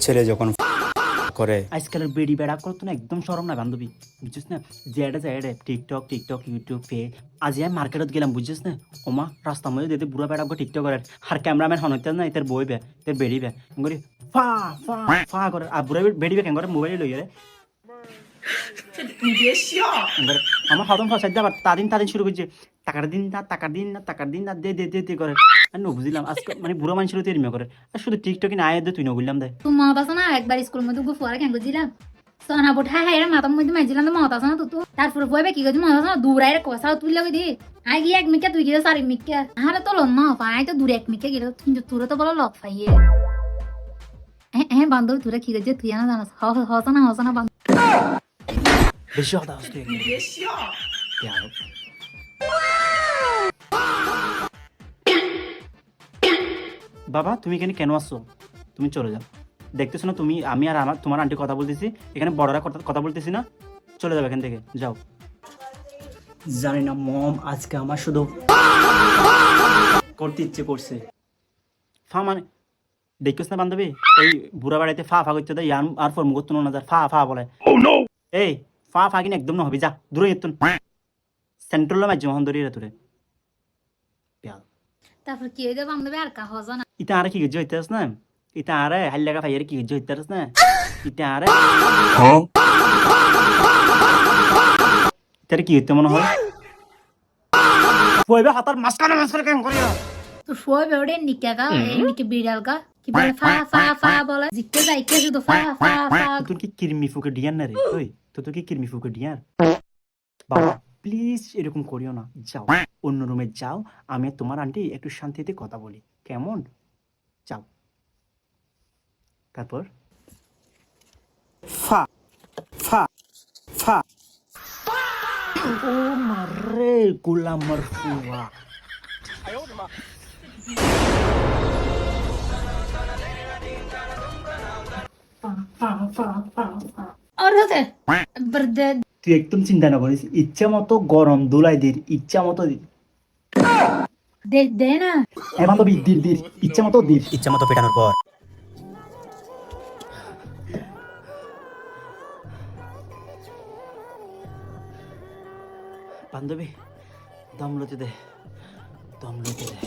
ছেলে যখন করে আজকালের বেড়ি বেড়া করতো না একদম সরম না বান্ধবী বুঝছিস না যেটা যায় টিকটক টিকটক ইউটিউব আজ আমি মার্কেটত গেলাম বুঝছিস না ওমা রাস্তার মধ্যে দিতে বুড়া বেড়া টিকটক করে আর ক্যামেরাম্যান হনতে না এর বই বে তোর বেড়ি বে করি ফা ফা ফা করে আর বুড়া বেড়ি বে কেন করে মোবাইল লই রে আমার হতম ফসাই দিয়ে আবার তাদিন শুরু করছে টাকার দিন না টাকার দিন না টাকার দিন না দে দে দে দে করে আর ন বুঝলাম আজকে মানে বুড়ো মানুষের তো এরম করে আর শুধু টিকটকে না আয় তুই ন বুঝলাম দে তুই মত আছে না একবার স্কুলের মধ্যে ফুয়ারা কেন করছিলাম সোনা বোট হ্যাঁ হ্যাঁ মাথার মধ্যে মারছিলাম তো মত আছে না তো তারপরে ফুয়াবে কি করছি মত আছে না দূর আইরে কষা তুই লাগে দি আই গিয়ে এক মিকা তুই গিয়ে চারি মিকা আরে তো লন না পাই তো দূরে এক মিকা গেল কিন্তু তোরা তো বলো লক পাইয়ে হ্যাঁ বান্ধব তোরা কি করছিস তুই না জানাস হস না বান্ধব বেশি হতা আসতে বাবা তুমি এখানে কেন আসছো তুমি চলে যাও দেখতেছো না তুমি আমি আর আমার তোমার আন্টি কথা বলতেছি এখানে বড়রা কথা বলতেছি না চলে যাও এখান থেকে যাও জানি না মম আজকে আমার শুধু করতে ইচ্ছে করছে ফা মানে দেখছিস না বান্ধবী ওই বুড়া বাড়িতে ফা করতে দেয় আর ফর মুখ না যায় ফা বলে এই ফা কিনে একদম না হবে যা দূরে যেত সেন্ট্রাল মাঝে মহন ধরিয়ে তোরে তারপর কি হইবে বান্ধবী আর কা হস না ইতা আরে কি গজ্জ হইতাস না ইতা আরে হাল্লাকা ফাইয়ার কি গজ্জ হইতাস না ইতা আরে ইতারে কি হইতে মনে হয় কইবে হাতার মাসখানে কেন করিয়া তো শোয় বেড়ে নিকা নিকে বিড়াল কা কি বলে ফা বলে জিতে যাইকে শুধু ফা তোর কি কিরমি ফুকে ডিয়ার না রে ওই তোর কি কিরমি ফুকে ডিয়ার বাবা প্লিজ এরকম করিও না যাও অন্য রুমে যাও আমি তোমার আন্টি একটু শান্তিতে কথা বলি কেমন যাও তারপর ফা ফা ফা ও মারে গোলাম মারফুয়া और होते बर्दे তুই একদম চিন্তা না করিস ইচ্ছা মতো গরম দোলাই দির ইচ্ছা মতো দির दे ना এমন তো দির ইচ্ছা মতো দির ইচ্ছা মতো পেটানোর পর বান্ধবী দম লইতে দে দম লইতে দে